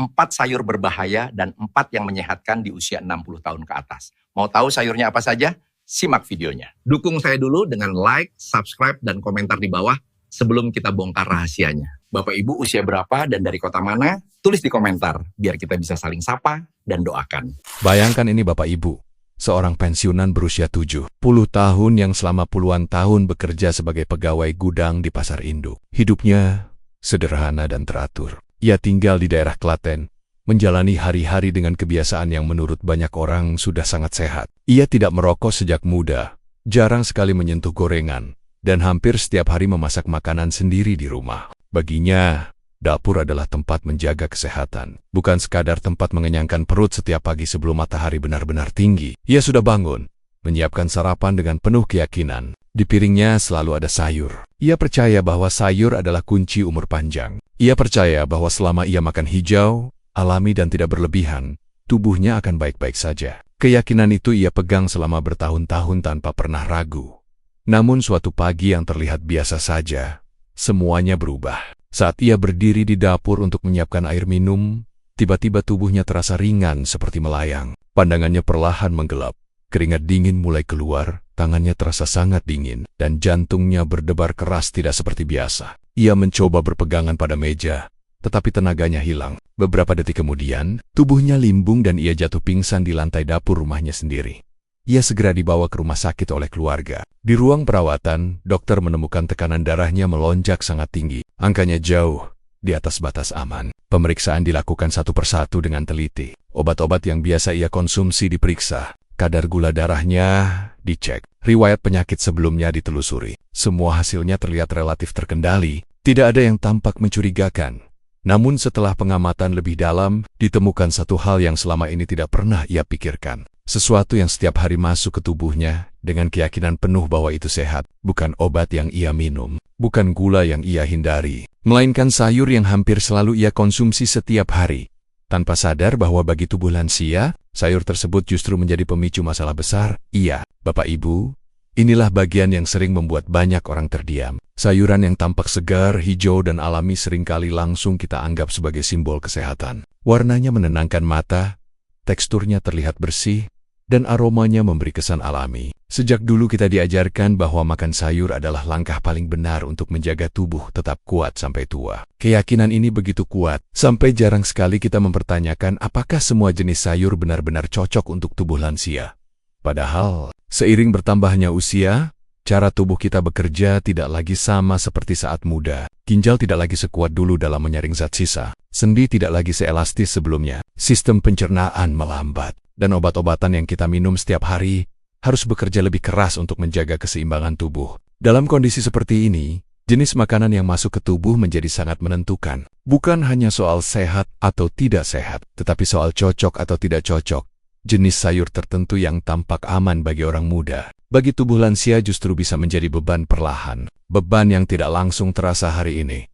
4 sayur berbahaya dan 4 yang menyehatkan di usia 60 tahun ke atas. Mau tahu sayurnya apa saja? Simak videonya. Dukung saya dulu dengan like, subscribe, dan komentar di bawah sebelum kita bongkar rahasianya. Bapak Ibu usia berapa dan dari kota mana? Tulis di komentar biar kita bisa saling sapa dan doakan. Bayangkan ini Bapak Ibu, seorang pensiunan berusia 70 tahun yang selama puluhan tahun bekerja sebagai pegawai gudang di pasar induk. Hidupnya sederhana dan teratur. Ia tinggal di daerah Klaten, menjalani hari-hari dengan kebiasaan yang menurut banyak orang sudah sangat sehat. Ia tidak merokok sejak muda, jarang sekali menyentuh gorengan, dan hampir setiap hari memasak makanan sendiri di rumah. Baginya, dapur adalah tempat menjaga kesehatan, bukan sekadar tempat mengenyangkan perut setiap pagi sebelum matahari benar-benar tinggi. Ia sudah bangun, menyiapkan sarapan dengan penuh keyakinan. Di piringnya selalu ada sayur. Ia percaya bahwa sayur adalah kunci umur panjang. Ia percaya bahwa selama ia makan hijau, alami dan tidak berlebihan, tubuhnya akan baik-baik saja. Keyakinan itu ia pegang selama bertahun-tahun tanpa pernah ragu. Namun suatu pagi yang terlihat biasa saja, semuanya berubah. Saat ia berdiri di dapur untuk menyiapkan air minum, tiba-tiba tubuhnya terasa ringan seperti melayang. Pandangannya perlahan menggelap. Keringat dingin mulai keluar, tangannya terasa sangat dingin, dan jantungnya berdebar keras tidak seperti biasa. Ia mencoba berpegangan pada meja, tetapi tenaganya hilang. Beberapa detik kemudian, tubuhnya limbung dan ia jatuh pingsan di lantai dapur rumahnya sendiri. Ia segera dibawa ke rumah sakit oleh keluarga. Di ruang perawatan, dokter menemukan tekanan darahnya melonjak sangat tinggi. Angkanya jauh di atas batas aman. Pemeriksaan dilakukan satu persatu dengan teliti. Obat-obat yang biasa ia konsumsi diperiksa. Kadar gula darahnya dicek. Riwayat penyakit sebelumnya ditelusuri. Semua hasilnya terlihat relatif terkendali. Tidak ada yang tampak mencurigakan. Namun setelah pengamatan lebih dalam, ditemukan satu hal yang selama ini tidak pernah ia pikirkan. Sesuatu yang setiap hari masuk ke tubuhnya dengan keyakinan penuh bahwa itu sehat. Bukan obat yang ia minum, bukan gula yang ia hindari, melainkan sayur yang hampir selalu ia konsumsi setiap hari. Tanpa sadar bahwa bagi tubuh lansia, sayur tersebut justru menjadi pemicu masalah besar. Iya, Bapak Ibu, inilah bagian yang sering membuat banyak orang terdiam. Sayuran yang tampak segar, hijau, dan alami seringkali langsung kita anggap sebagai simbol kesehatan. Warnanya menenangkan mata, teksturnya terlihat bersih, dan aromanya memberi kesan alami. Sejak dulu kita diajarkan bahwa makan sayur adalah langkah paling benar untuk menjaga tubuh tetap kuat sampai tua. Keyakinan ini begitu kuat, sampai jarang sekali kita mempertanyakan apakah semua jenis sayur benar-benar cocok untuk tubuh lansia. Padahal, seiring bertambahnya usia, cara tubuh kita bekerja tidak lagi sama seperti saat muda. Ginjal tidak lagi sekuat dulu dalam menyaring zat sisa. Sendi tidak lagi seelastis sebelumnya. Sistem pencernaan melambat. Dan obat-obatan yang kita minum setiap hari harus bekerja lebih keras untuk menjaga keseimbangan tubuh. Dalam kondisi seperti ini, jenis makanan yang masuk ke tubuh menjadi sangat menentukan. Bukan hanya soal sehat atau tidak sehat, tetapi soal cocok atau tidak cocok. Jenis sayur tertentu yang tampak aman bagi orang muda, bagi tubuh lansia justru bisa menjadi beban perlahan. Beban yang tidak langsung terasa hari ini,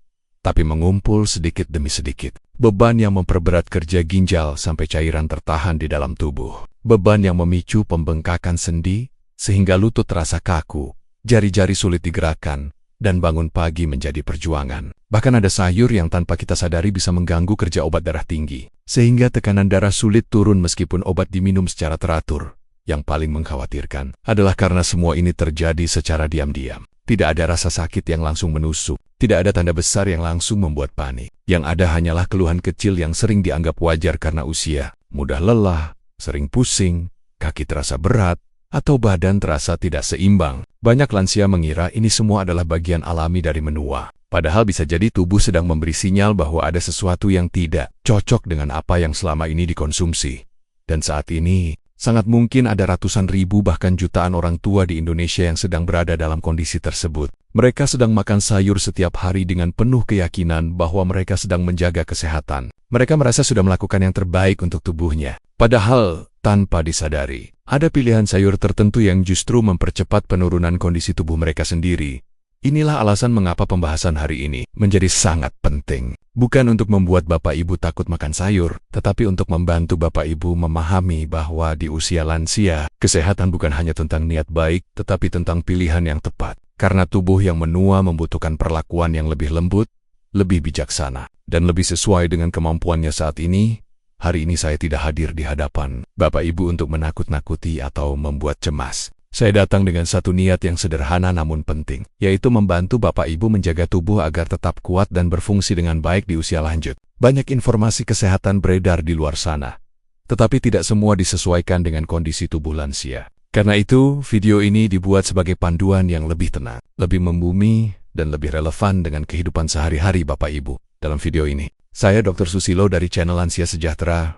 tapi mengumpul sedikit demi sedikit. Beban yang memperberat kerja ginjal sampai cairan tertahan di dalam tubuh. Beban yang memicu pembengkakan sendi, sehingga lutut terasa kaku, jari-jari sulit digerakkan, dan bangun pagi menjadi perjuangan. Bahkan ada sayur yang tanpa kita sadari bisa mengganggu kerja obat darah tinggi, sehingga tekanan darah sulit turun meskipun obat diminum secara teratur. Yang paling mengkhawatirkan adalah karena semua ini terjadi secara diam-diam. Tidak ada rasa sakit yang langsung menusuk, tidak ada tanda besar yang langsung membuat panik. Yang ada hanyalah keluhan kecil yang sering dianggap wajar karena usia, mudah lelah, sering pusing, kaki terasa berat, atau badan terasa tidak seimbang. Banyak lansia mengira ini semua adalah bagian alami dari menua. Padahal bisa jadi tubuh sedang memberi sinyal bahwa ada sesuatu yang tidak cocok dengan apa yang selama ini dikonsumsi. Dan saat ini, sangat mungkin ada ratusan ribu bahkan jutaan orang tua di Indonesia yang sedang berada dalam kondisi tersebut. Mereka sedang makan sayur setiap hari dengan penuh keyakinan bahwa mereka sedang menjaga kesehatan. Mereka merasa sudah melakukan yang terbaik untuk tubuhnya. Padahal, tanpa disadari, ada pilihan sayur tertentu yang justru mempercepat penurunan kondisi tubuh mereka sendiri. Inilah alasan mengapa pembahasan hari ini menjadi sangat penting. Bukan untuk membuat Bapak Ibu takut makan sayur, tetapi untuk membantu Bapak Ibu memahami bahwa di usia lansia, kesehatan bukan hanya tentang niat baik, tetapi tentang pilihan yang tepat. Karena tubuh yang menua membutuhkan perlakuan yang lebih lembut, lebih bijaksana, dan lebih sesuai dengan kemampuannya saat ini. Hari ini saya tidak hadir di hadapan Bapak Ibu untuk menakut-nakuti atau membuat cemas. Saya datang dengan satu niat yang sederhana namun penting, yaitu membantu Bapak Ibu menjaga tubuh agar tetap kuat dan berfungsi dengan baik di usia lanjut. Banyak informasi kesehatan beredar di luar sana, tetapi tidak semua disesuaikan dengan kondisi tubuh lansia. Karena itu, video ini dibuat sebagai panduan yang lebih tenang, lebih membumi, dan lebih relevan dengan kehidupan sehari-hari Bapak Ibu. Dalam video ini, saya Dr. Susilo dari channel Lansia Sejahtera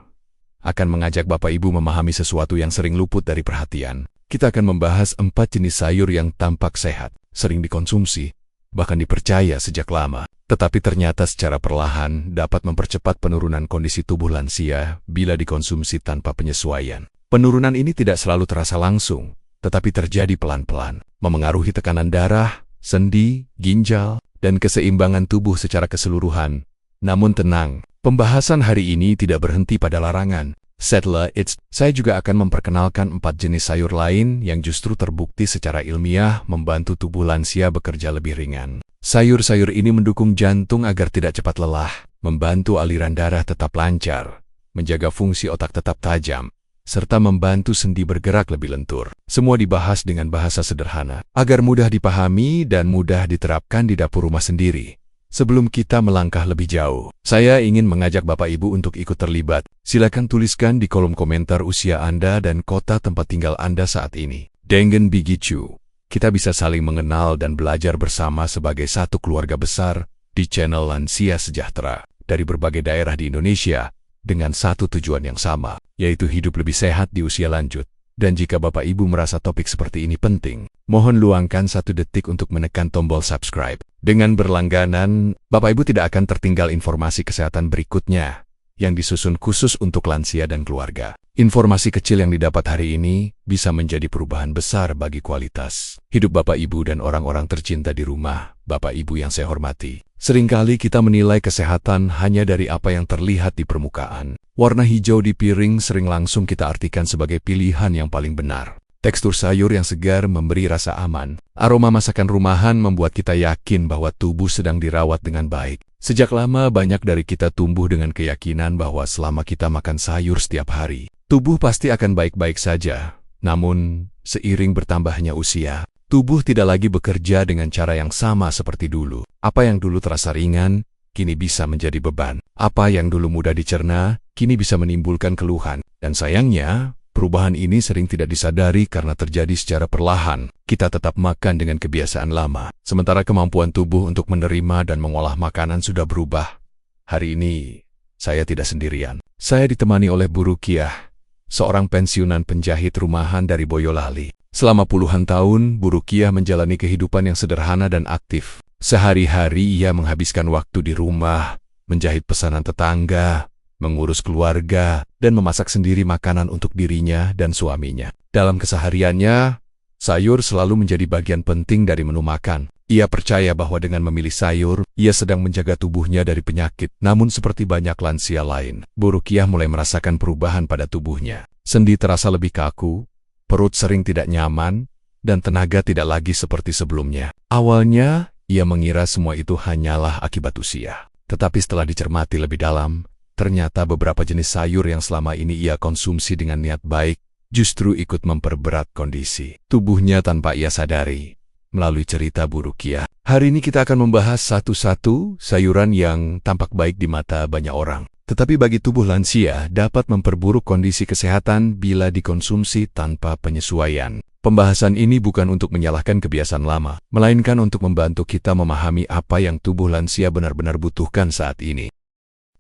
akan mengajak Bapak Ibu memahami sesuatu yang sering luput dari perhatian. Kita akan membahas 4 jenis sayur yang tampak sehat, sering dikonsumsi, bahkan dipercaya sejak lama, tetapi ternyata secara perlahan dapat mempercepat penurunan kondisi tubuh lansia bila dikonsumsi tanpa penyesuaian. Penurunan ini tidak selalu terasa langsung, tetapi terjadi pelan-pelan, memengaruhi tekanan darah, sendi, ginjal, dan keseimbangan tubuh secara keseluruhan. Namun tenang, pembahasan hari ini tidak berhenti pada larangan. Setelah itu, saya juga akan memperkenalkan 4 jenis sayur lain yang justru terbukti secara ilmiah membantu tubuh lansia bekerja lebih ringan. Sayur-sayur ini mendukung jantung agar tidak cepat lelah, membantu aliran darah tetap lancar, menjaga fungsi otak tetap tajam, serta membantu sendi bergerak lebih lentur. Semua dibahas dengan bahasa sederhana, agar mudah dipahami dan mudah diterapkan di dapur rumah sendiri. Sebelum kita melangkah lebih jauh, saya ingin mengajak Bapak Ibu untuk ikut terlibat. Silakan tuliskan di kolom komentar usia Anda dan kota tempat tinggal Anda saat ini. Dengan begitu, kita bisa saling mengenal dan belajar bersama sebagai satu keluarga besar di channel Lansia Sejahtera dari berbagai daerah di Indonesia dengan satu tujuan yang sama, yaitu hidup lebih sehat di usia lanjut. Dan jika Bapak Ibu merasa topik seperti ini penting, mohon luangkan 1 detik untuk menekan tombol subscribe. Dengan berlangganan, Bapak Ibu tidak akan tertinggal informasi kesehatan berikutnya yang disusun khusus untuk lansia dan keluarga. Informasi kecil yang didapat hari ini bisa menjadi perubahan besar bagi kualitas hidup Bapak Ibu dan orang-orang tercinta di rumah. Bapak Ibu yang saya hormati, seringkali kita menilai kesehatan hanya dari apa yang terlihat di permukaan. Warna hijau di piring sering langsung kita artikan sebagai pilihan yang paling benar. Tekstur sayur yang segar memberi rasa aman. Aroma masakan rumahan membuat kita yakin bahwa tubuh sedang dirawat dengan baik. Sejak lama banyak dari kita tumbuh dengan keyakinan bahwa selama kita makan sayur setiap hari, tubuh pasti akan baik-baik saja. Namun, seiring bertambahnya usia, tubuh tidak lagi bekerja dengan cara yang sama seperti dulu. Apa yang dulu terasa ringan, kini bisa menjadi beban. Apa yang dulu mudah dicerna, kini bisa menimbulkan keluhan. Dan sayangnya, perubahan ini sering tidak disadari karena terjadi secara perlahan. Kita tetap makan dengan kebiasaan lama, sementara kemampuan tubuh untuk menerima dan mengolah makanan sudah berubah. Hari ini, saya tidak sendirian. Saya ditemani oleh Bu Rukiah, seorang pensiunan penjahit rumahan dari Boyolali. Selama puluhan tahun, Bu Rukiah menjalani kehidupan yang sederhana dan aktif. Sehari-hari ia menghabiskan waktu di rumah, menjahit pesanan tetangga, mengurus keluarga, dan memasak sendiri makanan untuk dirinya dan suaminya. Dalam kesehariannya, sayur selalu menjadi bagian penting dari menu makan. Ia percaya bahwa dengan memilih sayur, ia sedang menjaga tubuhnya dari penyakit. Namun seperti banyak lansia lain, Bu Rukiah mulai merasakan perubahan pada tubuhnya. Sendi terasa lebih kaku, perut sering tidak nyaman, dan tenaga tidak lagi seperti sebelumnya. Awalnya, ia mengira semua itu hanyalah akibat usia. Tetapi setelah dicermati lebih dalam, ternyata beberapa jenis sayur yang selama ini ia konsumsi dengan niat baik justru ikut memperberat kondisi tubuhnya tanpa ia sadari. Melalui cerita Bu Rukiah, hari ini kita akan membahas satu-satu sayuran yang tampak baik di mata banyak orang, tetapi bagi tubuh lansia dapat memperburuk kondisi kesehatan bila dikonsumsi tanpa penyesuaian. Pembahasan ini bukan untuk menyalahkan kebiasaan lama, melainkan untuk membantu kita memahami apa yang tubuh lansia benar-benar butuhkan saat ini.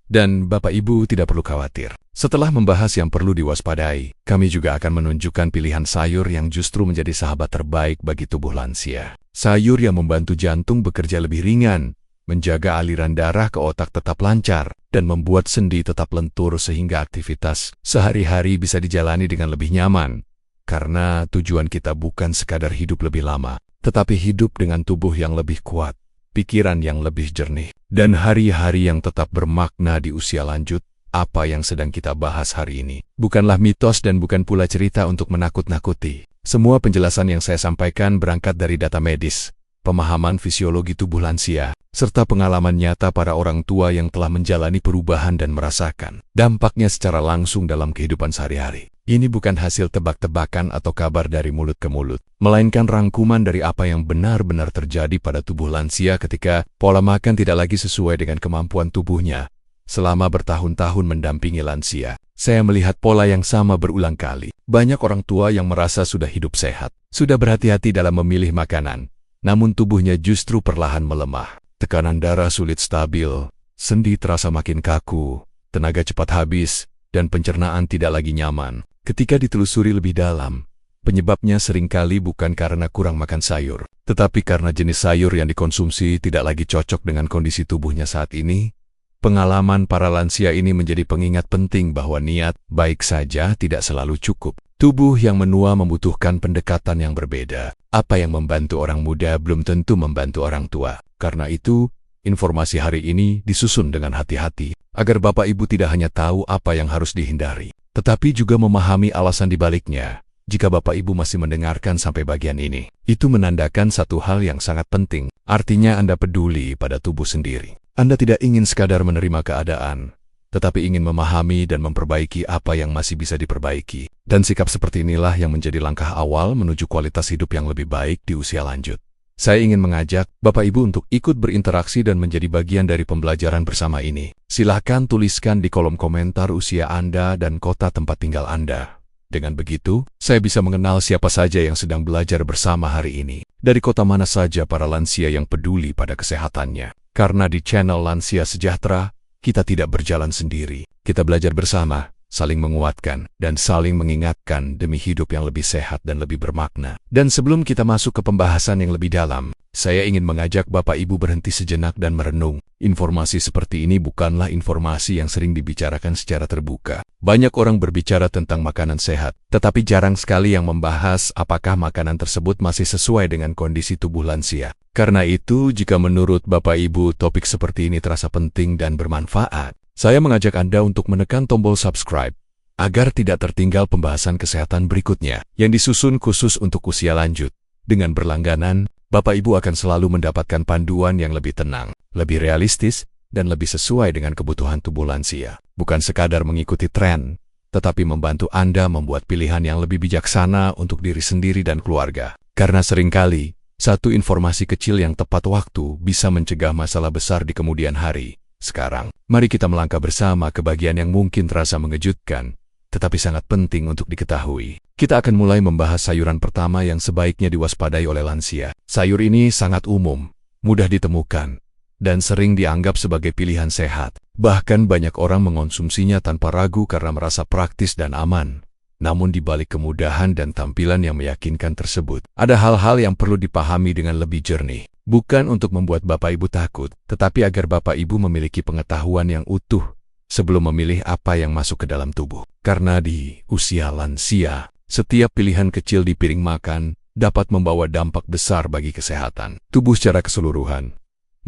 Dan Bapak Ibu tidak perlu khawatir. Setelah membahas yang perlu diwaspadai, kami juga akan menunjukkan pilihan sayur yang justru menjadi sahabat terbaik bagi tubuh lansia. Sayur yang membantu jantung bekerja lebih ringan, menjaga aliran darah ke otak tetap lancar, dan membuat sendi tetap lentur sehingga aktivitas sehari-hari bisa dijalani dengan lebih nyaman. Karena tujuan kita bukan sekadar hidup lebih lama, tetapi hidup dengan tubuh yang lebih kuat, pikiran yang lebih jernih, dan hari-hari yang tetap bermakna di usia lanjut. Apa yang sedang kita bahas hari ini bukanlah mitos dan bukan pula cerita untuk menakut-nakuti. Semua penjelasan yang saya sampaikan berangkat dari data medis, pemahaman fisiologi tubuh lansia, serta pengalaman nyata para orang tua yang telah menjalani perubahan dan merasakan dampaknya secara langsung dalam kehidupan sehari-hari. Ini bukan hasil tebak-tebakan atau kabar dari mulut ke mulut, melainkan rangkuman dari apa yang benar-benar terjadi pada tubuh lansia ketika pola makan tidak lagi sesuai dengan kemampuan tubuhnya. Selama bertahun-tahun mendampingi lansia, saya melihat pola yang sama berulang kali. Banyak orang tua yang merasa sudah hidup sehat, sudah berhati-hati dalam memilih makanan, namun tubuhnya justru perlahan melemah. Tekanan darah sulit stabil, sendi terasa makin kaku, tenaga cepat habis, dan pencernaan tidak lagi nyaman. Ketika ditelusuri lebih dalam, penyebabnya seringkali bukan karena kurang makan sayur, tetapi karena jenis sayur yang dikonsumsi tidak lagi cocok dengan kondisi tubuhnya saat ini. Pengalaman para lansia ini menjadi pengingat penting bahwa niat baik saja tidak selalu cukup. Tubuh yang menua membutuhkan pendekatan yang berbeda. Apa yang membantu orang muda belum tentu membantu orang tua. Karena itu, informasi hari ini disusun dengan hati-hati, agar Bapak Ibu tidak hanya tahu apa yang harus dihindari, tetapi juga memahami alasan dibaliknya. Jika Bapak Ibu masih mendengarkan sampai bagian ini, itu menandakan satu hal yang sangat penting. Artinya Anda peduli pada tubuh sendiri. Anda tidak ingin sekadar menerima keadaan, tetapi ingin memahami dan memperbaiki apa yang masih bisa diperbaiki. Dan sikap seperti inilah yang menjadi langkah awal menuju kualitas hidup yang lebih baik di usia lanjut. Saya ingin mengajak Bapak Ibu untuk ikut berinteraksi dan menjadi bagian dari pembelajaran bersama ini. Silahkan tuliskan di kolom komentar usia Anda dan kota tempat tinggal Anda. Dengan begitu, saya bisa mengenal siapa saja yang sedang belajar bersama hari ini. Dari kota mana saja para lansia yang peduli pada kesehatannya. Karena di channel Lansia Sejahtera, kita tidak berjalan sendiri. Kita belajar bersama, saling menguatkan, dan saling mengingatkan demi hidup yang lebih sehat dan lebih bermakna. Dan sebelum kita masuk ke pembahasan yang lebih dalam, saya ingin mengajak Bapak Ibu berhenti sejenak dan merenung. Informasi seperti ini bukanlah informasi yang sering dibicarakan secara terbuka. Banyak orang berbicara tentang makanan sehat, tetapi jarang sekali yang membahas apakah makanan tersebut masih sesuai dengan kondisi tubuh lansia. Karena itu, jika menurut Bapak Ibu topik seperti ini terasa penting dan bermanfaat, saya mengajak Anda untuk menekan tombol subscribe, agar tidak tertinggal pembahasan kesehatan berikutnya yang disusun khusus untuk usia lanjut. Dengan berlangganan, Bapak Ibu akan selalu mendapatkan panduan yang lebih tenang, lebih realistis, dan lebih sesuai dengan kebutuhan tubuh lansia. Bukan sekadar mengikuti tren, tetapi membantu Anda membuat pilihan yang lebih bijaksana untuk diri sendiri dan keluarga. Karena seringkali, satu informasi kecil yang tepat waktu bisa mencegah masalah besar di kemudian hari. Sekarang, mari kita melangkah bersama ke bagian yang mungkin terasa mengejutkan, tetapi sangat penting untuk diketahui. Kita akan mulai membahas sayuran pertama yang sebaiknya diwaspadai oleh lansia. Sayur ini sangat umum, mudah ditemukan, dan sering dianggap sebagai pilihan sehat. Bahkan banyak orang mengonsumsinya tanpa ragu karena merasa praktis dan aman. Namun di balik kemudahan dan tampilan yang meyakinkan tersebut, ada hal-hal yang perlu dipahami dengan lebih jernih. Bukan untuk membuat Bapak Ibu takut, tetapi agar Bapak Ibu memiliki pengetahuan yang utuh sebelum memilih apa yang masuk ke dalam tubuh. Karena di usia lansia, setiap pilihan kecil di piring makan dapat membawa dampak besar bagi kesehatan tubuh secara keseluruhan.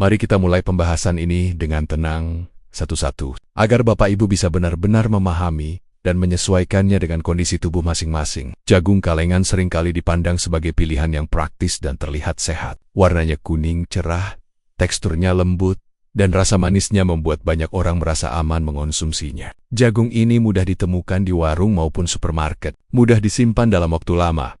Mari kita mulai pembahasan ini dengan tenang, satu-satu, agar Bapak Ibu bisa benar-benar memahami dan menyesuaikannya dengan kondisi tubuh masing-masing. Jagung kalengan seringkali dipandang sebagai pilihan yang praktis dan terlihat sehat. Warnanya kuning cerah, teksturnya lembut, dan rasa manisnya membuat banyak orang merasa aman mengonsumsinya. Jagung ini mudah ditemukan di warung maupun supermarket, mudah disimpan dalam waktu lama,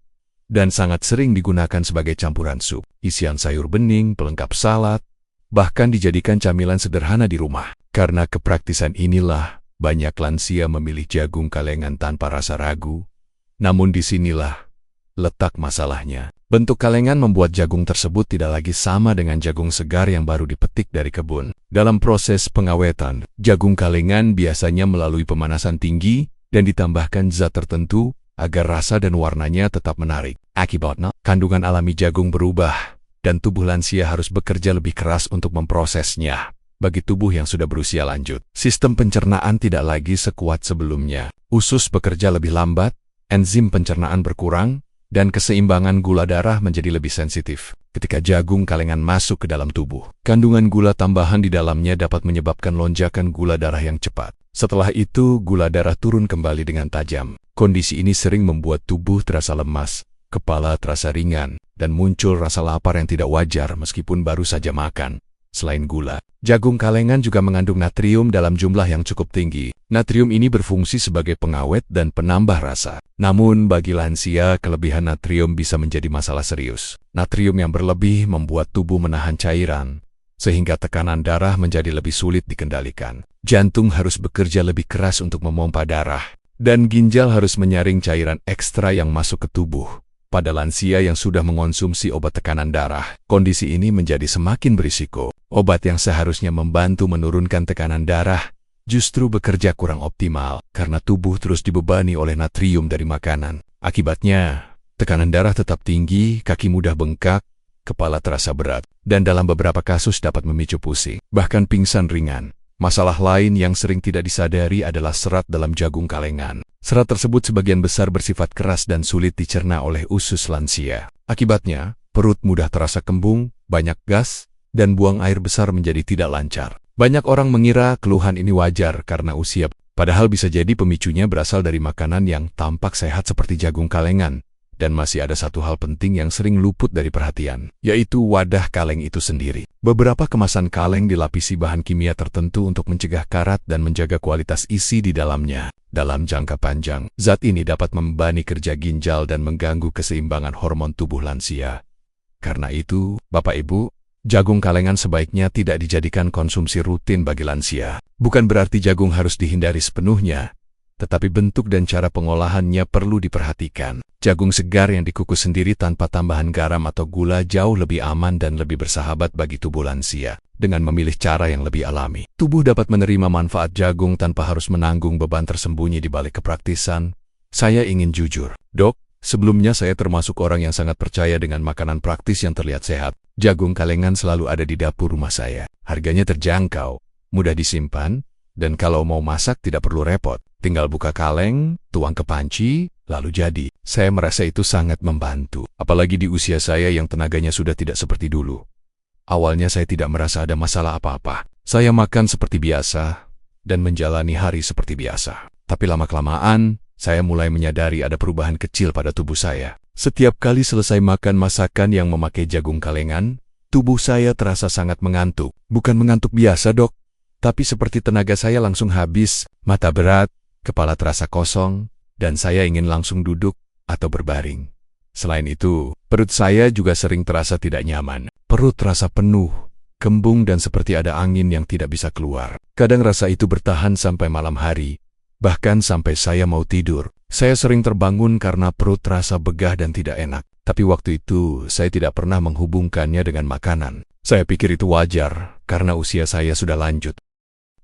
dan sangat sering digunakan sebagai campuran sup, isian sayur bening, pelengkap salad, bahkan dijadikan camilan sederhana di rumah. Karena kepraktisan inilah, banyak lansia memilih jagung kalengan tanpa rasa ragu. Namun disinilah letak masalahnya. Bentuk kalengan membuat jagung tersebut tidak lagi sama dengan jagung segar yang baru dipetik dari kebun. Dalam proses pengawetan, jagung kalengan biasanya melalui pemanasan tinggi dan ditambahkan zat tertentu agar rasa dan warnanya tetap menarik. Akibatnya, kandungan alami jagung berubah dan tubuh lansia harus bekerja lebih keras untuk memprosesnya. Bagi tubuh yang sudah berusia lanjut, sistem pencernaan tidak lagi sekuat sebelumnya. Usus bekerja lebih lambat, enzim pencernaan berkurang, dan keseimbangan gula darah menjadi lebih sensitif. Ketika jagung kalengan masuk ke dalam tubuh, kandungan gula tambahan di dalamnya dapat menyebabkan lonjakan gula darah yang cepat. Setelah itu, gula darah turun kembali dengan tajam. Kondisi ini sering membuat tubuh terasa lemas, kepala terasa ringan, dan muncul rasa lapar yang tidak wajar meskipun baru saja makan. Selain gula, jagung kalengan juga mengandung natrium dalam jumlah yang cukup tinggi. Natrium ini berfungsi sebagai pengawet dan penambah rasa. Namun bagi lansia, kelebihan natrium bisa menjadi masalah serius. Natrium yang berlebih membuat tubuh menahan cairan, sehingga tekanan darah menjadi lebih sulit dikendalikan. Jantung harus bekerja lebih keras untuk memompa darah, dan ginjal harus menyaring cairan ekstra yang masuk ke tubuh. Pada lansia yang sudah mengonsumsi obat tekanan darah, kondisi ini menjadi semakin berisiko. Obat yang seharusnya membantu menurunkan tekanan darah justru bekerja kurang optimal karena tubuh terus dibebani oleh natrium dari makanan. Akibatnya, tekanan darah tetap tinggi, kaki mudah bengkak, kepala terasa berat, dan dalam beberapa kasus dapat memicu pusing, bahkan pingsan ringan. Masalah lain yang sering tidak disadari adalah serat dalam jagung kalengan. Serat tersebut sebagian besar bersifat keras dan sulit dicerna oleh usus lansia. Akibatnya, perut mudah terasa kembung, banyak gas, dan buang air besar menjadi tidak lancar. Banyak orang mengira keluhan ini wajar karena usia, padahal bisa jadi pemicunya berasal dari makanan yang tampak sehat seperti jagung kalengan. Dan masih ada satu hal penting yang sering luput dari perhatian, yaitu wadah kaleng itu sendiri. Beberapa kemasan kaleng dilapisi bahan kimia tertentu untuk mencegah karat dan menjaga kualitas isi di dalamnya. Dalam jangka panjang, zat ini dapat membebani kerja ginjal dan mengganggu keseimbangan hormon tubuh lansia. Karena itu, Bapak Ibu, jagung kalengan sebaiknya tidak dijadikan konsumsi rutin bagi lansia. Bukan berarti jagung harus dihindari sepenuhnya, tetapi bentuk dan cara pengolahannya perlu diperhatikan. Jagung segar yang dikukus sendiri tanpa tambahan garam atau gula jauh lebih aman dan lebih bersahabat bagi tubuh lansia. Dengan memilih cara yang lebih alami, tubuh dapat menerima manfaat jagung tanpa harus menanggung beban tersembunyi di balik kepraktisan. Saya ingin jujur, Dok, sebelumnya saya termasuk orang yang sangat percaya dengan makanan praktis yang terlihat sehat. Jagung kalengan selalu ada di dapur rumah saya. Harganya terjangkau, mudah disimpan, dan kalau mau masak tidak perlu repot. Tinggal buka kaleng, tuang ke panci, lalu jadi. Saya merasa itu sangat membantu. Apalagi di usia saya yang tenaganya sudah tidak seperti dulu. Awalnya saya tidak merasa ada masalah apa-apa. Saya makan seperti biasa dan menjalani hari seperti biasa. Tapi lama-kelamaan, saya mulai menyadari ada perubahan kecil pada tubuh saya. Setiap kali selesai makan masakan yang memakai jagung kalengan, tubuh saya terasa sangat mengantuk. Bukan mengantuk biasa, Dok, tapi seperti tenaga saya langsung habis, mata berat, kepala terasa kosong, dan saya ingin langsung duduk atau berbaring. Selain itu, perut saya juga sering terasa tidak nyaman. Perut terasa penuh, kembung dan seperti ada angin yang tidak bisa keluar. Kadang rasa itu bertahan sampai malam hari, bahkan sampai saya mau tidur. Saya sering terbangun karena perut terasa begah dan tidak enak. Tapi waktu itu, saya tidak pernah menghubungkannya dengan makanan. Saya pikir itu wajar, karena usia saya sudah lanjut.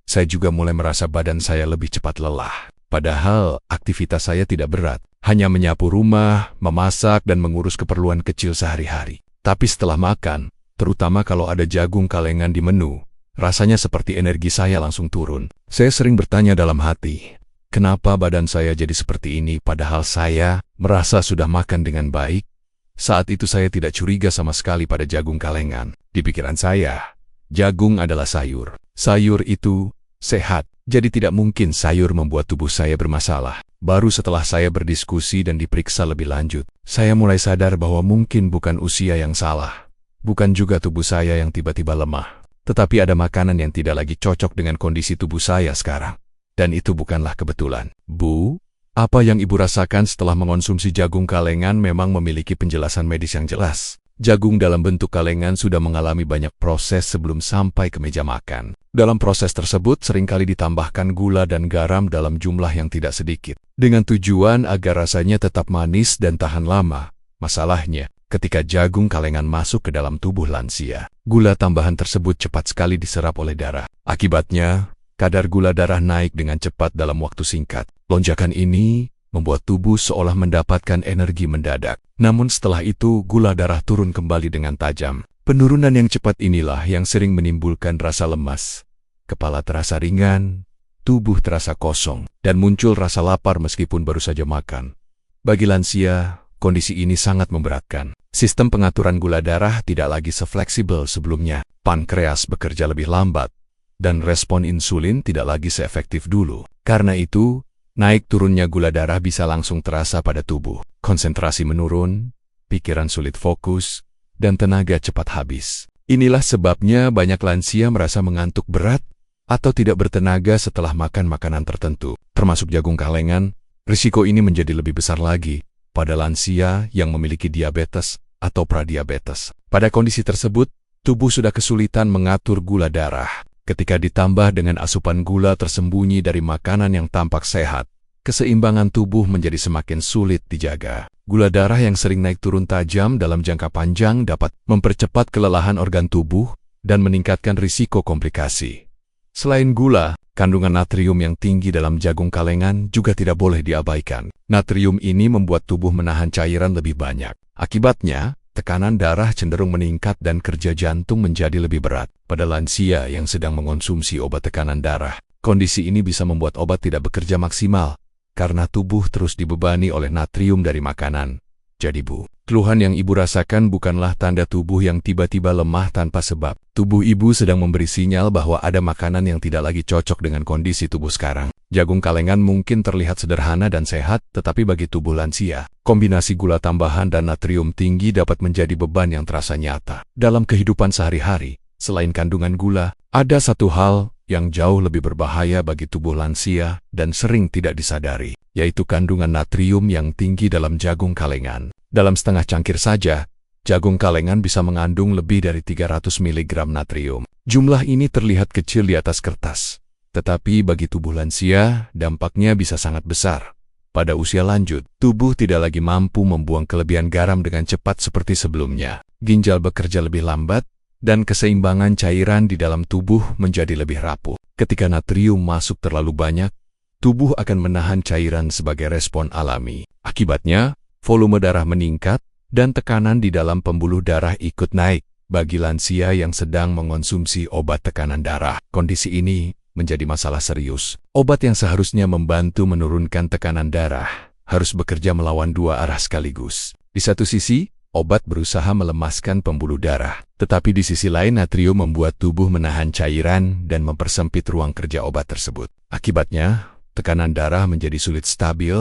Saya juga mulai merasa badan saya lebih cepat lelah. Padahal aktivitas saya tidak berat, hanya menyapu rumah, memasak, dan mengurus keperluan kecil sehari-hari. Tapi setelah makan, terutama kalau ada jagung kalengan di menu, rasanya seperti energi saya langsung turun. Saya sering bertanya dalam hati, kenapa badan saya jadi seperti ini padahal saya merasa sudah makan dengan baik? Saat itu saya tidak curiga sama sekali pada jagung kalengan. Di pikiran saya, jagung adalah sayur. Sayur itu sehat, jadi tidak mungkin sayur membuat tubuh saya bermasalah. Baru setelah saya berdiskusi dan diperiksa lebih lanjut, saya mulai sadar bahwa mungkin bukan usia yang salah, bukan juga tubuh saya yang tiba-tiba lemah, tetapi ada makanan yang tidak lagi cocok dengan kondisi tubuh saya sekarang. Dan itu bukanlah kebetulan. Bu, apa yang Ibu rasakan setelah mengonsumsi jagung kalengan memang memiliki penjelasan medis yang jelas. Jagung dalam bentuk kalengan sudah mengalami banyak proses sebelum sampai ke meja makan. Dalam proses tersebut seringkali ditambahkan gula dan garam dalam jumlah yang tidak sedikit, dengan tujuan agar rasanya tetap manis dan tahan lama. Masalahnya, ketika jagung kalengan masuk ke dalam tubuh lansia, gula tambahan tersebut cepat sekali diserap oleh darah. Akibatnya, kadar gula darah naik dengan cepat dalam waktu singkat. Lonjakan ini membuat tubuh seolah mendapatkan energi mendadak. Namun setelah itu, gula darah turun kembali dengan tajam. Penurunan yang cepat inilah yang sering menimbulkan rasa lemas, kepala terasa ringan, tubuh terasa kosong, dan muncul rasa lapar meskipun baru saja makan. Bagi lansia, kondisi ini sangat memberatkan. Sistem pengaturan gula darah tidak lagi sefleksibel sebelumnya. Pankreas bekerja lebih lambat, dan respon insulin tidak lagi seefektif dulu. Karena itu, naik turunnya gula darah bisa langsung terasa pada tubuh. Konsentrasi menurun, pikiran sulit fokus, dan tenaga cepat habis. Inilah sebabnya banyak lansia merasa mengantuk berat atau tidak bertenaga setelah makan makanan tertentu, termasuk jagung kalengan. Risiko ini menjadi lebih besar lagi pada lansia yang memiliki diabetes atau pradiabetes. Pada kondisi tersebut, tubuh sudah kesulitan mengatur gula darah. Ketika ditambah dengan asupan gula tersembunyi dari makanan yang tampak sehat, keseimbangan tubuh menjadi semakin sulit dijaga. Gula darah yang sering naik turun tajam dalam jangka panjang dapat mempercepat kelelahan organ tubuh dan meningkatkan risiko komplikasi. Selain gula, kandungan natrium yang tinggi dalam jagung kalengan juga tidak boleh diabaikan. Natrium ini membuat tubuh menahan cairan lebih banyak. Akibatnya, tekanan darah cenderung meningkat dan kerja jantung menjadi lebih berat. Pada lansia yang sedang mengonsumsi obat tekanan darah, kondisi ini bisa membuat obat tidak bekerja maksimal karena tubuh terus dibebani oleh natrium dari makanan. Jadi Bu, keluhan yang Ibu rasakan bukanlah tanda tubuh yang tiba-tiba lemah tanpa sebab. Tubuh Ibu sedang memberi sinyal bahwa ada makanan yang tidak lagi cocok dengan kondisi tubuh sekarang. Jagung kalengan mungkin terlihat sederhana dan sehat, tetapi bagi tubuh lansia, kombinasi gula tambahan dan natrium tinggi dapat menjadi beban yang terasa nyata. Dalam kehidupan sehari-hari, selain kandungan gula, ada satu hal yang jauh lebih berbahaya bagi tubuh lansia dan sering tidak disadari, yaitu kandungan natrium yang tinggi dalam jagung kalengan. Dalam setengah cangkir saja, jagung kalengan bisa mengandung lebih dari 300 mg natrium. Jumlah ini terlihat kecil di atas kertas, tetapi bagi tubuh lansia, dampaknya bisa sangat besar. Pada usia lanjut, tubuh tidak lagi mampu membuang kelebihan garam dengan cepat seperti sebelumnya. Ginjal bekerja lebih lambat, dan keseimbangan cairan di dalam tubuh menjadi lebih rapuh. Ketika natrium masuk terlalu banyak, tubuh akan menahan cairan sebagai respon alami. Akibatnya, volume darah meningkat dan tekanan di dalam pembuluh darah ikut naik. Bagi lansia yang sedang mengonsumsi obat tekanan darah, kondisi ini menjadi masalah serius. Obat yang seharusnya membantu menurunkan tekanan darah harus bekerja melawan dua arah sekaligus. Di satu sisi, obat berusaha melemaskan pembuluh darah, tetapi di sisi lain natrium membuat tubuh menahan cairan dan mempersempit ruang kerja obat tersebut. Akibatnya, tekanan darah menjadi sulit stabil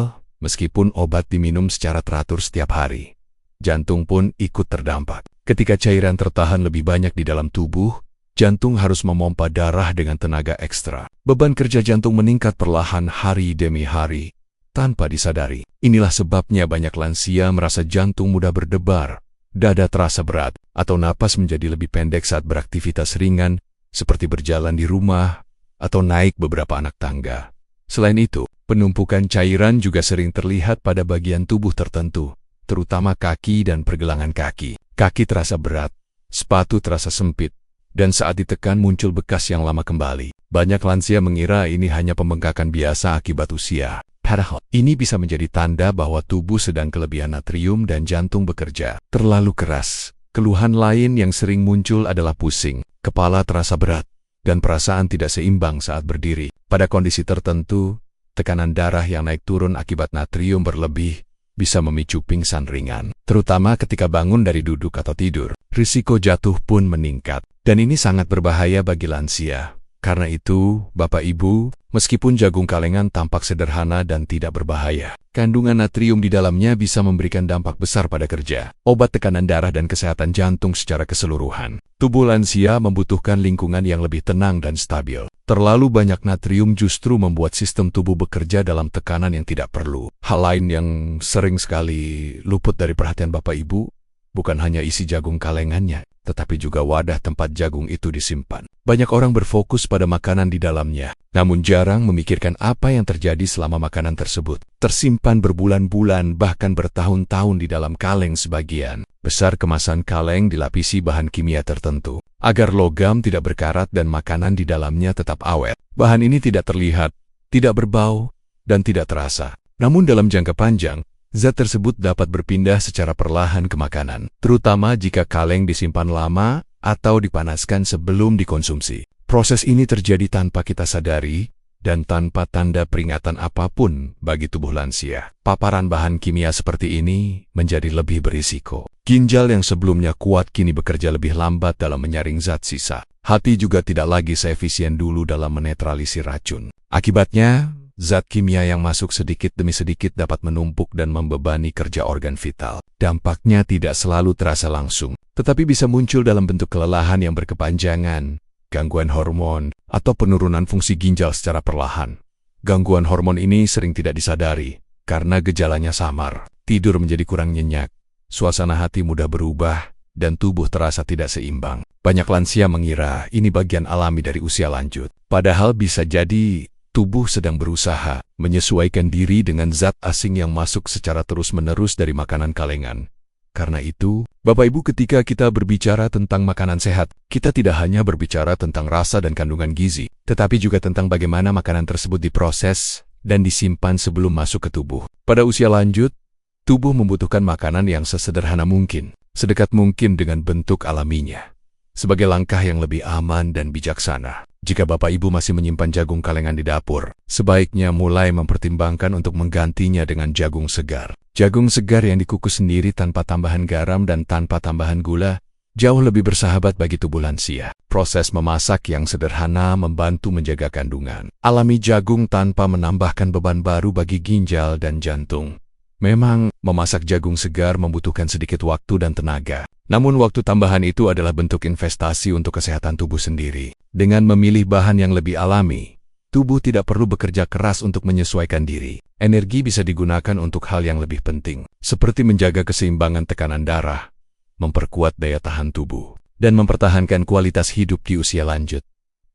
meskipun obat diminum secara teratur setiap hari. Jantung pun ikut terdampak. Ketika cairan tertahan lebih banyak di dalam tubuh, jantung harus memompa darah dengan tenaga ekstra. Beban kerja jantung meningkat perlahan hari demi hari, tanpa disadari. Inilah sebabnya banyak lansia merasa jantung mudah berdebar, dada terasa berat, atau napas menjadi lebih pendek saat beraktivitas ringan, seperti berjalan di rumah atau naik beberapa anak tangga. Selain itu, penumpukan cairan juga sering terlihat pada bagian tubuh tertentu, terutama kaki dan pergelangan kaki. Kaki terasa berat, sepatu terasa sempit, dan saat ditekan muncul bekas yang lama kembali. Banyak lansia mengira ini hanya pembengkakan biasa akibat usia. Padahal, ini bisa menjadi tanda bahwa tubuh sedang kelebihan natrium dan jantung bekerja terlalu keras. Keluhan lain yang sering muncul adalah pusing, kepala terasa berat, dan perasaan tidak seimbang saat berdiri. Pada kondisi tertentu, tekanan darah yang naik turun akibat natrium berlebih bisa memicu pingsan ringan, terutama ketika bangun dari duduk atau tidur. Risiko jatuh pun meningkat, dan ini sangat berbahaya bagi lansia. Karena itu, Bapak Ibu, meskipun jagung kalengan tampak sederhana dan tidak berbahaya, kandungan natrium di dalamnya bisa memberikan dampak besar pada kerja, obat tekanan darah dan kesehatan jantung secara keseluruhan. Tubuh lansia membutuhkan lingkungan yang lebih tenang dan stabil. Terlalu banyak natrium justru membuat sistem tubuh bekerja dalam tekanan yang tidak perlu. Hal lain yang sering sekali luput dari perhatian Bapak Ibu, bukan hanya isi jagung kalengannya, tetapi juga wadah tempat jagung itu disimpan. Banyak orang berfokus pada makanan di dalamnya, namun jarang memikirkan apa yang terjadi selama makanan tersebut tersimpan berbulan-bulan bahkan bertahun-tahun di dalam kaleng. Sebagian besar kemasan kaleng dilapisi bahan kimia tertentu, agar logam tidak berkarat dan makanan di dalamnya tetap awet. Bahan ini tidak terlihat, tidak berbau, dan tidak terasa. Namun dalam jangka panjang, zat tersebut dapat berpindah secara perlahan ke makanan, terutama jika kaleng disimpan lama atau dipanaskan sebelum dikonsumsi. Proses ini terjadi tanpa kita sadari dan tanpa tanda peringatan apapun bagi tubuh lansia. Paparan bahan kimia seperti ini menjadi lebih berisiko. Ginjal yang sebelumnya kuat kini bekerja lebih lambat dalam menyaring zat sisa. Hati juga tidak lagi seefisien dulu dalam menetralisir racun. Akibatnya, Zat kimia yang masuk sedikit demi sedikit dapat menumpuk dan membebani kerja organ vital. Dampaknya tidak selalu terasa langsung, tetapi bisa muncul dalam bentuk kelelahan yang berkepanjangan, gangguan hormon, atau penurunan fungsi ginjal secara perlahan. Gangguan hormon ini sering tidak disadari, karena gejalanya samar, tidur menjadi kurang nyenyak, suasana hati mudah berubah, dan tubuh terasa tidak seimbang. Banyak lansia mengira ini bagian alami dari usia lanjut. Padahal bisa jadi tubuh sedang berusaha menyesuaikan diri dengan zat asing yang masuk secara terus-menerus dari makanan kalengan. Karena itu, Bapak Ibu, ketika kita berbicara tentang makanan sehat, kita tidak hanya berbicara tentang rasa dan kandungan gizi, tetapi juga tentang bagaimana makanan tersebut diproses dan disimpan sebelum masuk ke tubuh. Pada usia lanjut, tubuh membutuhkan makanan yang sesederhana mungkin, sedekat mungkin dengan bentuk alaminya, sebagai langkah yang lebih aman dan bijaksana. Jika Bapak Ibu masih menyimpan jagung kalengan di dapur, sebaiknya mulai mempertimbangkan untuk menggantinya dengan jagung segar. Jagung segar yang dikukus sendiri tanpa tambahan garam dan tanpa tambahan gula, jauh lebih bersahabat bagi tubuh lansia. Proses memasak yang sederhana membantu menjaga kandungan alami jagung tanpa menambahkan beban baru bagi ginjal dan jantung. Memang, memasak jagung segar membutuhkan sedikit waktu dan tenaga. Namun waktu tambahan itu adalah bentuk investasi untuk kesehatan tubuh sendiri. Dengan memilih bahan yang lebih alami, tubuh tidak perlu bekerja keras untuk menyesuaikan diri. Energi bisa digunakan untuk hal yang lebih penting, seperti menjaga keseimbangan tekanan darah, memperkuat daya tahan tubuh, dan mempertahankan kualitas hidup di usia lanjut.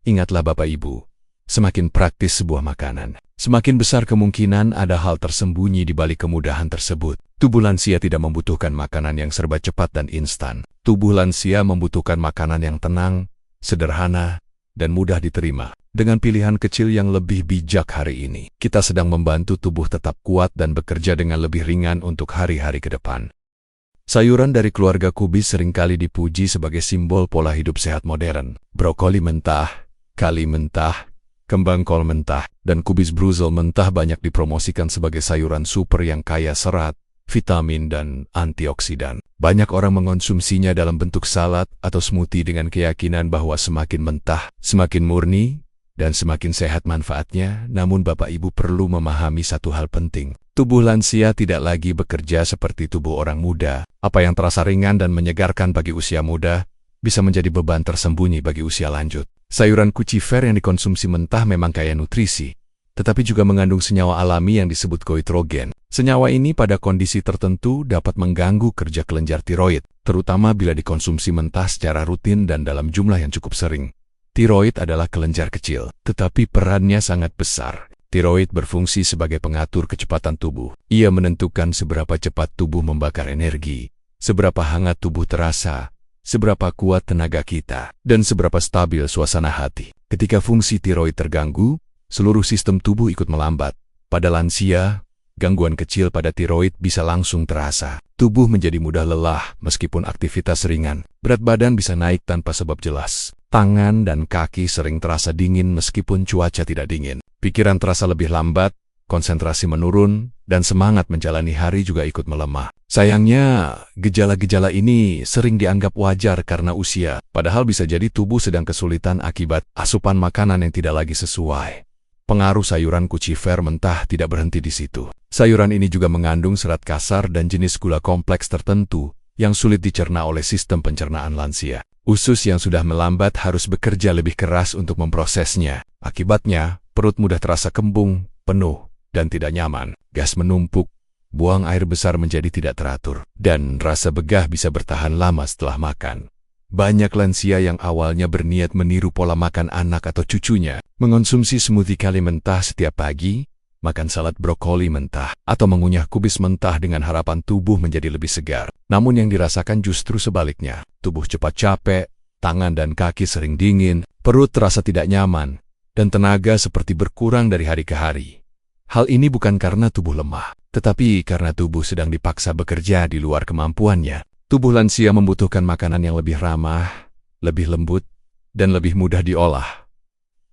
Ingatlah Bapak Ibu, semakin praktis sebuah makanan, semakin besar kemungkinan ada hal tersembunyi di balik kemudahan tersebut. Tubuh lansia tidak membutuhkan makanan yang serba cepat dan instan. Tubuh lansia membutuhkan makanan yang tenang, sederhana, dan mudah diterima. Dengan pilihan kecil yang lebih bijak hari ini, kita sedang membantu tubuh tetap kuat dan bekerja dengan lebih ringan untuk hari-hari ke depan. Sayuran dari keluarga kubis seringkali dipuji sebagai simbol pola hidup sehat modern. Brokoli mentah, kali mentah, kembang kol mentah, dan kubis brussel mentah banyak dipromosikan sebagai sayuran super yang kaya serat, vitamin, dan antioksidan. Banyak orang mengonsumsinya dalam bentuk salad atau smoothie dengan keyakinan bahwa semakin mentah, semakin murni, dan semakin sehat manfaatnya. Namun Bapak Ibu perlu memahami satu hal penting. Tubuh lansia tidak lagi bekerja seperti tubuh orang muda. Apa yang terasa ringan dan menyegarkan bagi usia muda, bisa menjadi beban tersembunyi bagi usia lanjut. Sayuran crucifer yang dikonsumsi mentah memang kaya nutrisi, tetapi juga mengandung senyawa alami yang disebut goitrogen. Senyawa ini pada kondisi tertentu dapat mengganggu kerja kelenjar tiroid, terutama bila dikonsumsi mentah secara rutin dan dalam jumlah yang cukup sering. Tiroid adalah kelenjar kecil, tetapi perannya sangat besar. Tiroid berfungsi sebagai pengatur kecepatan tubuh. Ia menentukan seberapa cepat tubuh membakar energi, seberapa hangat tubuh terasa, seberapa kuat tenaga kita, dan seberapa stabil suasana hati. Ketika fungsi tiroid terganggu, seluruh sistem tubuh ikut melambat. Pada lansia, gangguan kecil pada tiroid bisa langsung terasa. Tubuh menjadi mudah lelah meskipun aktivitas ringan. Berat badan bisa naik tanpa sebab jelas. Tangan dan kaki sering terasa dingin meskipun cuaca tidak dingin. Pikiran terasa lebih lambat, konsentrasi menurun, dan semangat menjalani hari juga ikut melemah. Sayangnya, gejala-gejala ini sering dianggap wajar karena usia, padahal bisa jadi tubuh sedang kesulitan akibat asupan makanan yang tidak lagi sesuai. Pengaruh sayuran crucifer mentah tidak berhenti di situ. Sayuran ini juga mengandung serat kasar dan jenis gula kompleks tertentu yang sulit dicerna oleh sistem pencernaan lansia. Usus yang sudah melambat harus bekerja lebih keras untuk memprosesnya. Akibatnya, perut mudah terasa kembung, penuh, dan tidak nyaman. Gas menumpuk, buang air besar menjadi tidak teratur, dan rasa begah bisa bertahan lama setelah makan. Banyak lansia yang awalnya berniat meniru pola makan anak atau cucunya, mengonsumsi smoothie kali mentah setiap pagi, makan salad brokoli mentah, atau mengunyah kubis mentah dengan harapan tubuh menjadi lebih segar. Namun yang dirasakan justru sebaliknya. Tubuh cepat capek, tangan dan kaki sering dingin, perut terasa tidak nyaman, dan tenaga seperti berkurang dari hari ke hari. Hal ini bukan karena tubuh lemah, tetapi karena tubuh sedang dipaksa bekerja di luar kemampuannya. Tubuh lansia membutuhkan makanan yang lebih ramah, lebih lembut, dan lebih mudah diolah.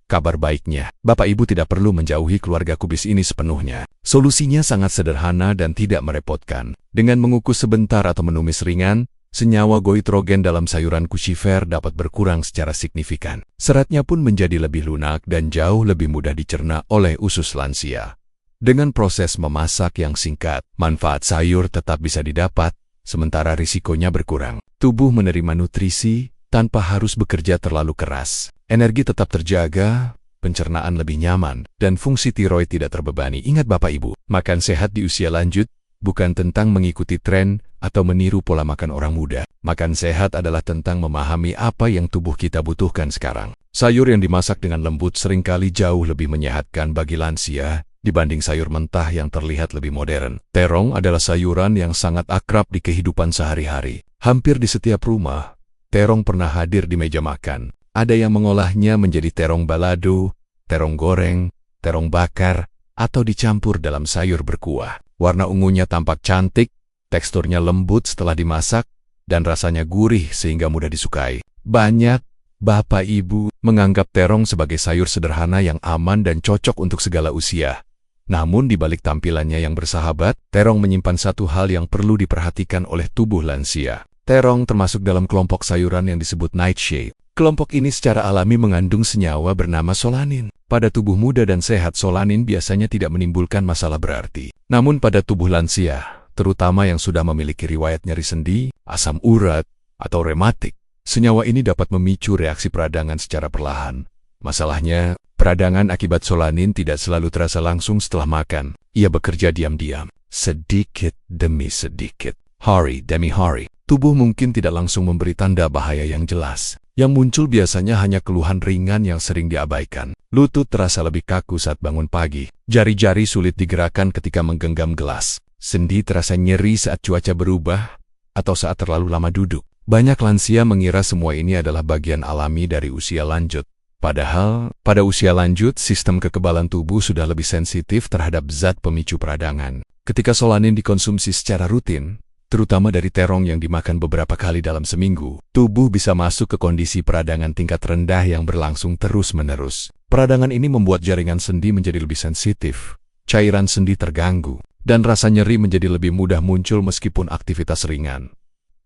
Kabar baiknya, Bapak Ibu tidak perlu menjauhi keluarga kubis ini sepenuhnya. Solusinya sangat sederhana dan tidak merepotkan. Dengan mengukus sebentar atau menumis ringan, senyawa goitrogen dalam sayuran crucifer dapat berkurang secara signifikan. Seratnya pun menjadi lebih lunak dan jauh lebih mudah dicerna oleh usus lansia. Dengan proses memasak yang singkat, manfaat sayur tetap bisa didapat, sementara risikonya berkurang. Tubuh menerima nutrisi tanpa harus bekerja terlalu keras. Energi tetap terjaga, pencernaan lebih nyaman, dan fungsi tiroid tidak terbebani. Ingat Bapak Ibu, makan sehat di usia lanjut bukan tentang mengikuti tren atau meniru pola makan orang muda. Makan sehat adalah tentang memahami apa yang tubuh kita butuhkan sekarang. Sayur yang dimasak dengan lembut seringkali jauh lebih menyehatkan bagi lansia dibanding sayur mentah yang terlihat lebih modern. Terong adalah sayuran yang sangat akrab di kehidupan sehari-hari. Hampir di setiap rumah, terong pernah hadir di meja makan. Ada yang mengolahnya menjadi terong balado, terong goreng, terong bakar, atau dicampur dalam sayur berkuah. Warna ungunya tampak cantik, teksturnya lembut setelah dimasak, dan rasanya gurih sehingga mudah disukai. Banyak Bapak Ibu menganggap terong sebagai sayur sederhana yang aman dan cocok untuk segala usia. Namun di balik tampilannya yang bersahabat, terong menyimpan satu hal yang perlu diperhatikan oleh tubuh lansia. Terong termasuk dalam kelompok sayuran yang disebut nightshade. Kelompok ini secara alami mengandung senyawa bernama solanin. Pada tubuh muda dan sehat, solanin biasanya tidak menimbulkan masalah berarti. Namun pada tubuh lansia, terutama yang sudah memiliki riwayat nyeri sendi, asam urat, atau rematik, senyawa ini dapat memicu reaksi peradangan secara perlahan. Masalahnya, peradangan akibat solanin tidak selalu terasa langsung setelah makan. Ia bekerja diam-diam, sedikit demi sedikit, hari demi hari. Tubuh mungkin tidak langsung memberi tanda bahaya yang jelas. Yang muncul biasanya hanya keluhan ringan yang sering diabaikan. Lutut terasa lebih kaku saat bangun pagi. Jari-jari sulit digerakkan ketika menggenggam gelas. Sendi terasa nyeri saat cuaca berubah atau saat terlalu lama duduk. Banyak lansia mengira semua ini adalah bagian alami dari usia lanjut. Padahal, pada usia lanjut, sistem kekebalan tubuh sudah lebih sensitif terhadap zat pemicu peradangan. Ketika solanin dikonsumsi secara rutin, terutama dari terong yang dimakan beberapa kali dalam seminggu, tubuh bisa masuk ke kondisi peradangan tingkat rendah yang berlangsung terus-menerus. Peradangan ini membuat jaringan sendi menjadi lebih sensitif, cairan sendi terganggu, dan rasa nyeri menjadi lebih mudah muncul meskipun aktivitas ringan.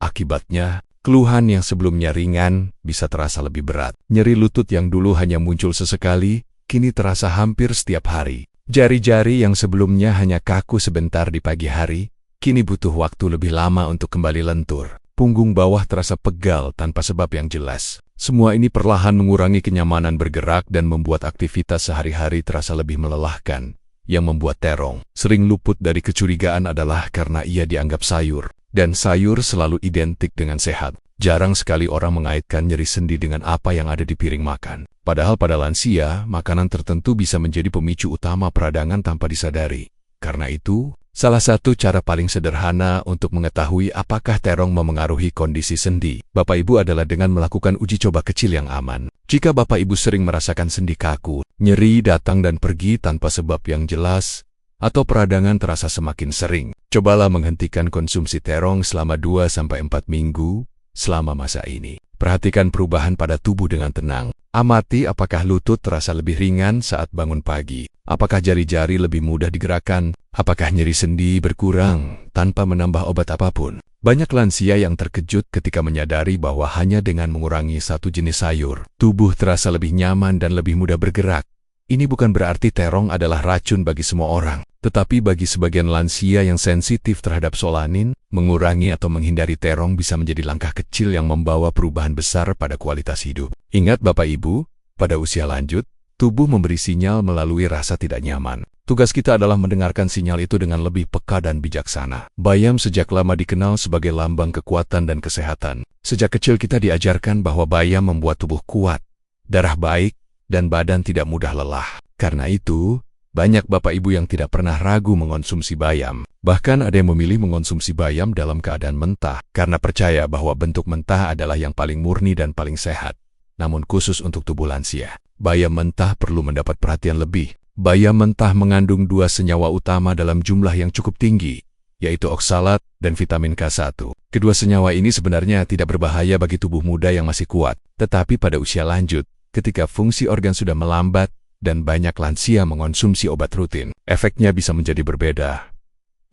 Akibatnya, keluhan yang sebelumnya ringan bisa terasa lebih berat. Nyeri lutut yang dulu hanya muncul sesekali, kini terasa hampir setiap hari. Jari-jari yang sebelumnya hanya kaku sebentar di pagi hari, kini butuh waktu lebih lama untuk kembali lentur. Punggung bawah terasa pegal tanpa sebab yang jelas. Semua ini perlahan mengurangi kenyamanan bergerak dan membuat aktivitas sehari-hari terasa lebih melelahkan. Yang membuat terong sering luput dari kecurigaan adalah karena ia dianggap sayur. Dan sayur selalu identik dengan sehat. Jarang sekali orang mengaitkan nyeri sendi dengan apa yang ada di piring makan. Padahal pada lansia, makanan tertentu bisa menjadi pemicu utama peradangan tanpa disadari. Karena itu, salah satu cara paling sederhana untuk mengetahui apakah terong memengaruhi kondisi sendi Bapak Ibu adalah dengan melakukan uji coba kecil yang aman. Jika Bapak Ibu sering merasakan sendi kaku, nyeri datang dan pergi tanpa sebab yang jelas, atau peradangan terasa semakin sering, cobalah menghentikan konsumsi terong selama 2-4 minggu selama masa ini. Perhatikan perubahan pada tubuh dengan tenang. Amati apakah lutut terasa lebih ringan saat bangun pagi. Apakah jari-jari lebih mudah digerakkan? Apakah nyeri sendi berkurang tanpa menambah obat apapun? Banyak lansia yang terkejut ketika menyadari bahwa hanya dengan mengurangi satu jenis sayur, tubuh terasa lebih nyaman dan lebih mudah bergerak. Ini bukan berarti terong adalah racun bagi semua orang, tetapi bagi sebagian lansia yang sensitif terhadap solanin, mengurangi atau menghindari terong bisa menjadi langkah kecil yang membawa perubahan besar pada kualitas hidup. Ingat Bapak Ibu, pada usia lanjut, tubuh memberi sinyal melalui rasa tidak nyaman. Tugas kita adalah mendengarkan sinyal itu dengan lebih peka dan bijaksana. Bayam sejak lama dikenal sebagai lambang kekuatan dan kesehatan. Sejak kecil kita diajarkan bahwa bayam membuat tubuh kuat, darah baik, dan badan tidak mudah lelah. Karena itu, banyak Bapak Ibu yang tidak pernah ragu mengonsumsi bayam. Bahkan ada yang memilih mengonsumsi bayam dalam keadaan mentah, karena percaya bahwa bentuk mentah adalah yang paling murni dan paling sehat. Namun khusus untuk tubuh lansia, bayam mentah perlu mendapat perhatian lebih. Bayam mentah mengandung 2 senyawa utama dalam jumlah yang cukup tinggi, yaitu oksalat dan vitamin K1. Kedua senyawa ini sebenarnya tidak berbahaya bagi tubuh muda yang masih kuat, tetapi pada usia lanjut, ketika fungsi organ sudah melambat dan banyak lansia mengonsumsi obat rutin, efeknya bisa menjadi berbeda.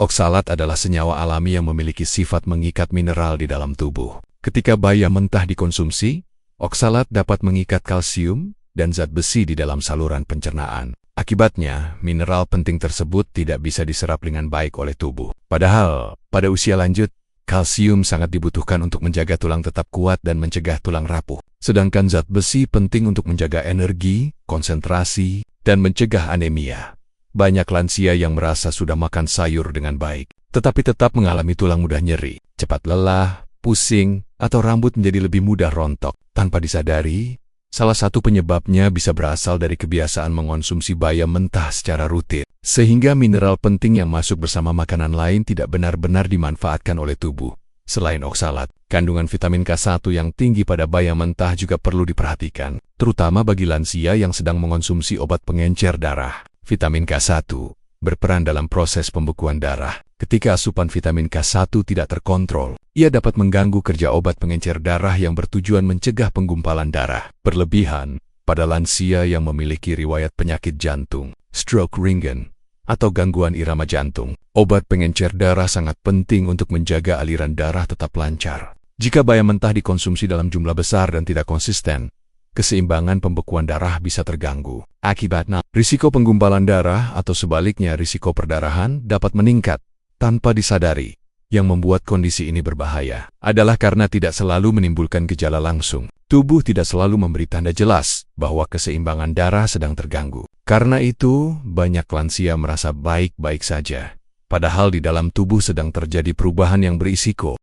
Oksalat adalah senyawa alami yang memiliki sifat mengikat mineral di dalam tubuh. Ketika bayam mentah dikonsumsi, oksalat dapat mengikat kalsium dan zat besi di dalam saluran pencernaan. Akibatnya, mineral penting tersebut tidak bisa diserap dengan baik oleh tubuh. Padahal, pada usia lanjut, kalsium sangat dibutuhkan untuk menjaga tulang tetap kuat dan mencegah tulang rapuh. Sedangkan zat besi penting untuk menjaga energi, konsentrasi, dan mencegah anemia. Banyak lansia yang merasa sudah makan sayur dengan baik, tetapi tetap mengalami tulang mudah nyeri, cepat lelah, pusing, atau rambut menjadi lebih mudah rontok. Tanpa disadari, salah satu penyebabnya bisa berasal dari kebiasaan mengonsumsi bayam mentah secara rutin, sehingga mineral penting yang masuk bersama makanan lain tidak benar-benar dimanfaatkan oleh tubuh. Selain oksalat, kandungan vitamin K1 yang tinggi pada bayam mentah juga perlu diperhatikan, terutama bagi lansia yang sedang mengonsumsi obat pengencer darah. Vitamin K1 berperan dalam proses pembekuan darah. Ketika asupan vitamin K1 tidak terkontrol, ia dapat mengganggu kerja obat pengencer darah yang bertujuan mencegah penggumpalan darah berlebihan pada lansia yang memiliki riwayat penyakit jantung, stroke ringan, atau gangguan irama jantung. Obat pengencer darah sangat penting untuk menjaga aliran darah tetap lancar. Jika bayam mentah dikonsumsi dalam jumlah besar dan tidak konsisten, keseimbangan pembekuan darah bisa terganggu. Akibatnya, risiko penggumpalan darah atau sebaliknya risiko perdarahan dapat meningkat tanpa disadari. Yang membuat kondisi ini berbahaya adalah karena tidak selalu menimbulkan gejala langsung. Tubuh tidak selalu memberi tanda jelas bahwa keseimbangan darah sedang terganggu. Karena itu, banyak lansia merasa baik-baik saja, padahal di dalam tubuh sedang terjadi perubahan yang berisiko.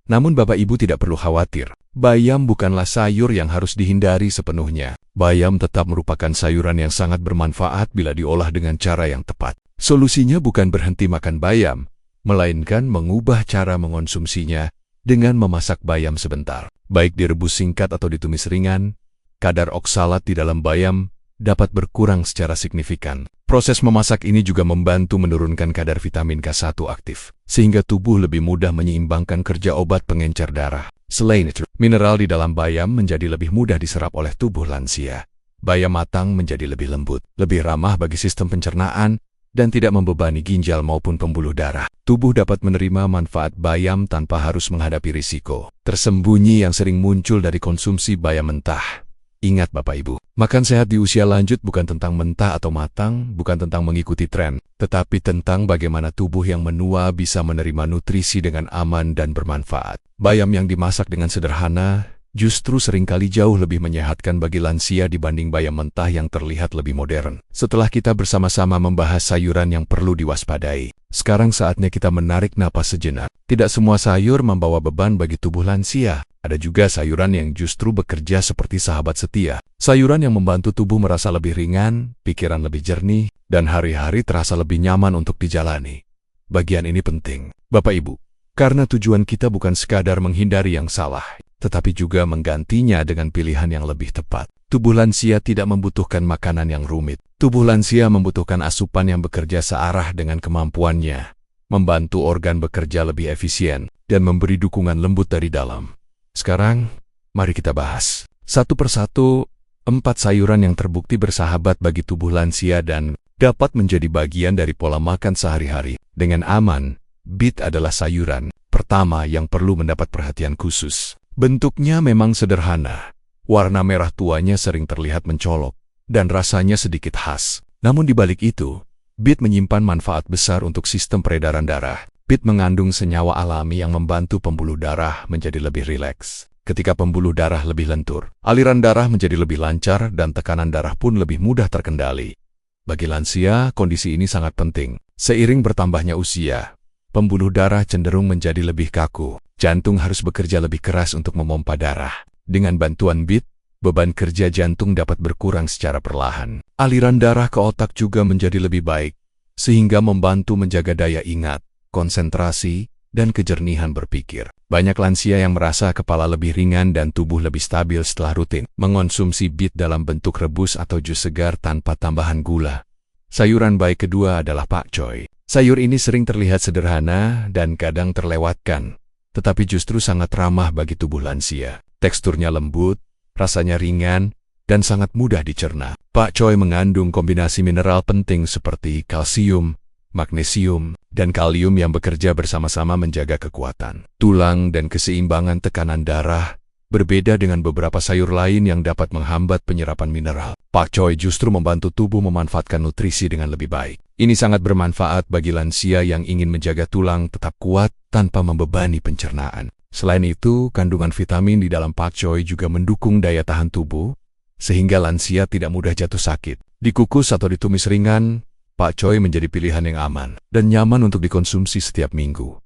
Namun Bapak Ibu tidak perlu khawatir. Bayam bukanlah sayur yang harus dihindari sepenuhnya. Bayam tetap merupakan sayuran yang sangat bermanfaat bila diolah dengan cara yang tepat. Solusinya bukan berhenti makan bayam, melainkan mengubah cara mengonsumsinya dengan memasak bayam sebentar. Baik direbus singkat atau ditumis ringan, kadar oksalat di dalam bayam dapat berkurang secara signifikan. Proses memasak ini juga membantu menurunkan kadar vitamin K1 aktif, sehingga tubuh lebih mudah menyeimbangkan kerja obat pengencer darah. Selain itu, mineral di dalam bayam menjadi lebih mudah diserap oleh tubuh lansia. Bayam matang menjadi lebih lembut, lebih ramah bagi sistem pencernaan, dan tidak membebani ginjal maupun pembuluh darah. Tubuh dapat menerima manfaat bayam tanpa harus menghadapi risiko tersembunyi yang sering muncul dari konsumsi bayam mentah. Ingat Bapak Ibu, makan sehat di usia lanjut bukan tentang mentah atau matang, bukan tentang mengikuti tren, tetapi tentang bagaimana tubuh yang menua bisa menerima nutrisi dengan aman dan bermanfaat. Bayam yang dimasak dengan sederhana justru seringkali jauh lebih menyehatkan bagi lansia dibanding bayam mentah yang terlihat lebih modern. Setelah kita bersama-sama membahas sayuran yang perlu diwaspadai, sekarang saatnya kita menarik napas sejenak. Tidak semua sayur membawa beban bagi tubuh lansia. Ada juga sayuran yang justru bekerja seperti sahabat setia. Sayuran yang membantu tubuh merasa lebih ringan, pikiran lebih jernih, dan hari-hari terasa lebih nyaman untuk dijalani. Bagian ini penting, Bapak Ibu, karena tujuan kita bukan sekadar menghindari yang salah, tetapi juga menggantinya dengan pilihan yang lebih tepat. Tubuh lansia tidak membutuhkan makanan yang rumit. Tubuh lansia membutuhkan asupan yang bekerja searah dengan kemampuannya, membantu organ bekerja lebih efisien, dan memberi dukungan lembut dari dalam. Sekarang, mari kita bahas satu persatu 4 sayuran yang terbukti bersahabat bagi tubuh lansia dan dapat menjadi bagian dari pola makan sehari-hari. Dengan aman, beet adalah sayuran pertama yang perlu mendapat perhatian khusus. Bentuknya memang sederhana, warna merah tuanya sering terlihat mencolok, dan rasanya sedikit khas. Namun di balik itu, beet menyimpan manfaat besar untuk sistem peredaran darah. Beet mengandung senyawa alami yang membantu pembuluh darah menjadi lebih rileks. Ketika pembuluh darah lebih lentur, aliran darah menjadi lebih lancar dan tekanan darah pun lebih mudah terkendali. Bagi lansia, kondisi ini sangat penting. Seiring bertambahnya usia, pembuluh darah cenderung menjadi lebih kaku. Jantung harus bekerja lebih keras untuk memompa darah. Dengan bantuan beet, beban kerja jantung dapat berkurang secara perlahan. Aliran darah ke otak juga menjadi lebih baik, sehingga membantu menjaga daya ingat, konsentrasi, dan kejernihan berpikir. Banyak lansia yang merasa kepala lebih ringan dan tubuh lebih stabil setelah rutin mengonsumsi beet dalam bentuk rebus atau jus segar tanpa tambahan gula. Sayuran baik kedua adalah pakcoy. Sayur ini sering terlihat sederhana dan kadang terlewatkan, tetapi justru sangat ramah bagi tubuh lansia. Teksturnya lembut, rasanya ringan, dan sangat mudah dicerna. Pakcoy mengandung kombinasi mineral penting seperti kalsium, magnesium, dan kalium yang bekerja bersama-sama menjaga kekuatan tulang dan keseimbangan tekanan darah. Berbeda dengan beberapa sayur lain yang dapat menghambat penyerapan mineral, pak choy justru membantu tubuh memanfaatkan nutrisi dengan lebih baik. Ini sangat bermanfaat bagi lansia yang ingin menjaga tulang tetap kuat tanpa membebani pencernaan. Selain itu, kandungan vitamin di dalam pak choy juga mendukung daya tahan tubuh, sehingga lansia tidak mudah jatuh sakit. Dikukus atau ditumis ringan, pak choy menjadi pilihan yang aman dan nyaman untuk dikonsumsi setiap minggu.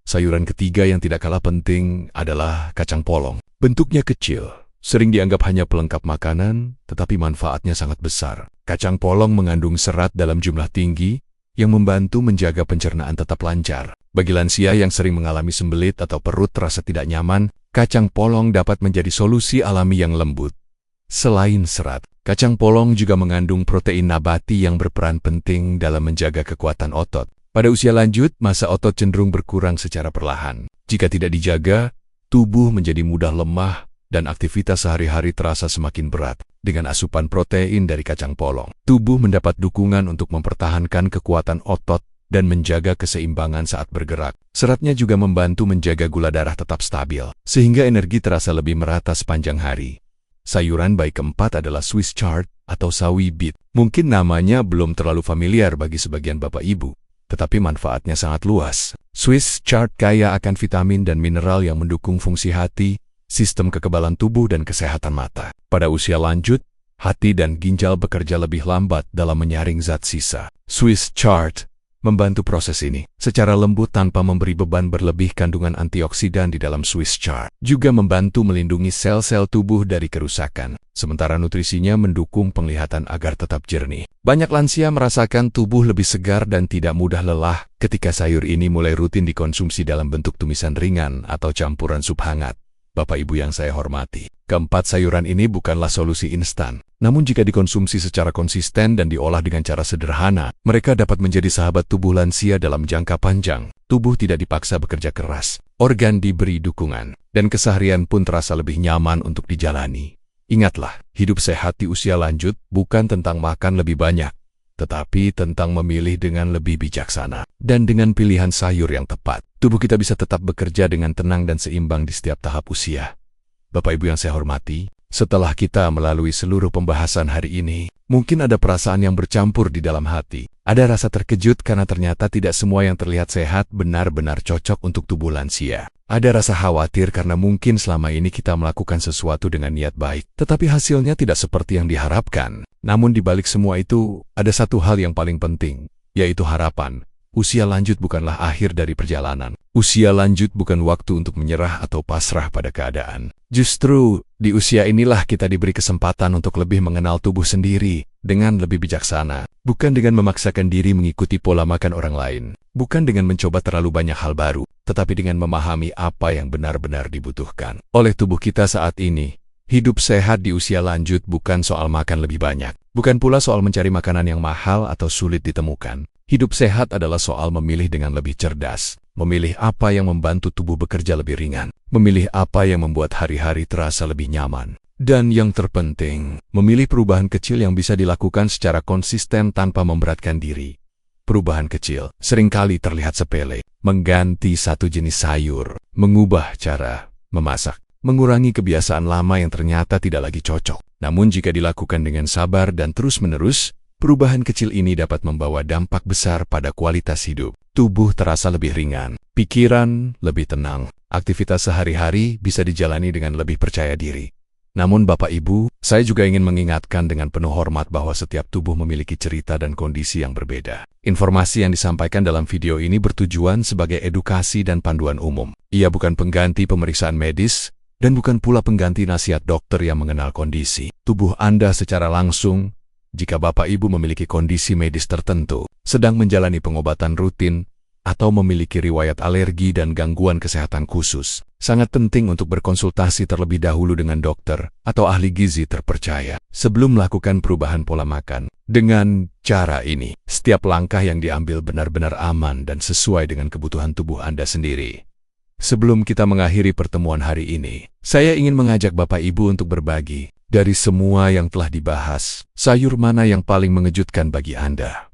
Sayuran ketiga yang tidak kalah penting adalah kacang polong. Bentuknya kecil, sering dianggap hanya pelengkap makanan, tetapi manfaatnya sangat besar. Kacang polong mengandung serat dalam jumlah tinggi yang membantu menjaga pencernaan tetap lancar. Bagi lansia yang sering mengalami sembelit atau perut terasa tidak nyaman, kacang polong dapat menjadi solusi alami yang lembut. Selain serat, kacang polong juga mengandung protein nabati yang berperan penting dalam menjaga kekuatan otot. Pada usia lanjut, massa otot cenderung berkurang secara perlahan. Jika tidak dijaga, tubuh menjadi mudah lemah dan aktivitas sehari-hari terasa semakin berat. Dengan asupan protein dari kacang polong, tubuh mendapat dukungan untuk mempertahankan kekuatan otot dan menjaga keseimbangan saat bergerak. Seratnya juga membantu menjaga gula darah tetap stabil, sehingga energi terasa lebih merata sepanjang hari. Sayuran baik keempat adalah Swiss chard atau sawi beet. Mungkin namanya belum terlalu familiar bagi sebagian bapak ibu, tetapi manfaatnya sangat luas. Swiss chard kaya akan vitamin dan mineral yang mendukung fungsi hati, sistem kekebalan tubuh, dan kesehatan mata. Pada usia lanjut, hati dan ginjal bekerja lebih lambat dalam menyaring zat sisa. Swiss chard membantu proses ini secara lembut tanpa memberi beban berlebih. Kandungan antioksidan di dalam Swiss chard juga membantu melindungi sel-sel tubuh dari kerusakan, sementara nutrisinya mendukung penglihatan agar tetap jernih. Banyak lansia merasakan tubuh lebih segar dan tidak mudah lelah ketika sayur ini mulai rutin dikonsumsi dalam bentuk tumisan ringan atau campuran sup hangat. Bapak Ibu yang saya hormati, keempat sayuran ini bukanlah solusi instan. Namun jika dikonsumsi secara konsisten dan diolah dengan cara sederhana, mereka dapat menjadi sahabat tubuh lansia dalam jangka panjang. Tubuh tidak dipaksa bekerja keras, organ diberi dukungan, dan keseharian pun terasa lebih nyaman untuk dijalani. Ingatlah, hidup sehat di usia lanjut bukan tentang makan lebih banyak, tetapi tentang memilih dengan lebih bijaksana. Dan dengan pilihan sayur yang tepat, tubuh kita bisa tetap bekerja dengan tenang dan seimbang di setiap tahap usia. Bapak Ibu yang saya hormati, setelah kita melalui seluruh pembahasan hari ini, mungkin ada perasaan yang bercampur di dalam hati. Ada rasa terkejut karena ternyata tidak semua yang terlihat sehat benar-benar cocok untuk tubuh lansia. Ada rasa khawatir karena mungkin selama ini kita melakukan sesuatu dengan niat baik, tetapi hasilnya tidak seperti yang diharapkan. Namun di balik semua itu, ada satu hal yang paling penting, yaitu harapan. Usia lanjut bukanlah akhir dari perjalanan. Usia lanjut bukan waktu untuk menyerah atau pasrah pada keadaan. Justru, di usia inilah kita diberi kesempatan untuk lebih mengenal tubuh sendiri dengan lebih bijaksana. Bukan dengan memaksakan diri mengikuti pola makan orang lain. Bukan dengan mencoba terlalu banyak hal baru, tetapi dengan memahami apa yang benar-benar dibutuhkan oleh tubuh kita saat ini. Hidup sehat di usia lanjut bukan soal makan lebih banyak. Bukan pula soal mencari makanan yang mahal atau sulit ditemukan. Hidup sehat adalah soal memilih dengan lebih cerdas, memilih apa yang membantu tubuh bekerja lebih ringan, memilih apa yang membuat hari-hari terasa lebih nyaman. Dan yang terpenting, memilih perubahan kecil yang bisa dilakukan secara konsisten tanpa memberatkan diri. Perubahan kecil seringkali terlihat sepele, mengganti satu jenis sayur, mengubah cara memasak, mengurangi kebiasaan lama yang ternyata tidak lagi cocok. Namun jika dilakukan dengan sabar dan terus-menerus, perubahan kecil ini dapat membawa dampak besar pada kualitas hidup. Tubuh terasa lebih ringan, pikiran lebih tenang, aktivitas sehari-hari bisa dijalani dengan lebih percaya diri. Namun Bapak Ibu, saya juga ingin mengingatkan dengan penuh hormat bahwa setiap tubuh memiliki cerita dan kondisi yang berbeda. Informasi yang disampaikan dalam video ini bertujuan sebagai edukasi dan panduan umum. Ia bukan pengganti pemeriksaan medis, dan bukan pula pengganti nasihat dokter yang mengenal kondisi tubuh Anda secara langsung. Jika Bapak Ibu memiliki kondisi medis tertentu, sedang menjalani pengobatan rutin, atau memiliki riwayat alergi dan gangguan kesehatan khusus, sangat penting untuk berkonsultasi terlebih dahulu dengan dokter atau ahli gizi terpercaya sebelum melakukan perubahan pola makan. Dengan cara ini, setiap langkah yang diambil benar-benar aman dan sesuai dengan kebutuhan tubuh Anda sendiri. Sebelum kita mengakhiri pertemuan hari ini, saya ingin mengajak Bapak Ibu untuk berbagi. Dari semua yang telah dibahas, sayur mana yang paling mengejutkan bagi Anda?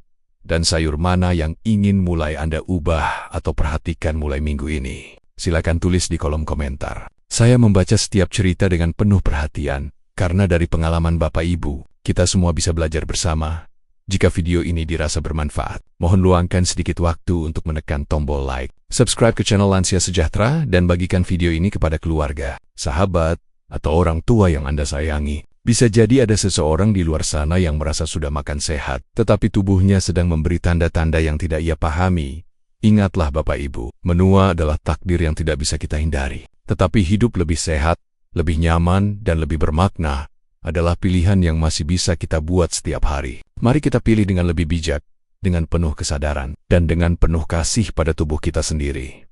Dan sayur mana yang ingin mulai Anda ubah atau perhatikan mulai minggu ini? Silakan tulis di kolom komentar. Saya membaca setiap cerita dengan penuh perhatian, karena dari pengalaman Bapak Ibu, kita semua bisa belajar bersama. Jika video ini dirasa bermanfaat, mohon luangkan sedikit waktu untuk menekan tombol like, subscribe ke channel Lansia Sejahtera, dan bagikan video ini kepada keluarga, sahabat, atau orang tua yang Anda sayangi. Bisa jadi ada seseorang di luar sana yang merasa sudah makan sehat, tetapi tubuhnya sedang memberi tanda-tanda yang tidak ia pahami. Ingatlah Bapak Ibu, menua adalah takdir yang tidak bisa kita hindari. Tetapi hidup lebih sehat, lebih nyaman, dan lebih bermakna adalah pilihan yang masih bisa kita buat setiap hari. Mari kita pilih dengan lebih bijak, dengan penuh kesadaran, dan dengan penuh kasih pada tubuh kita sendiri.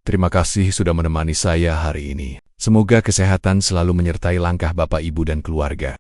Terima kasih sudah menemani saya hari ini. Semoga kesehatan selalu menyertai langkah Bapak, Ibu, dan keluarga.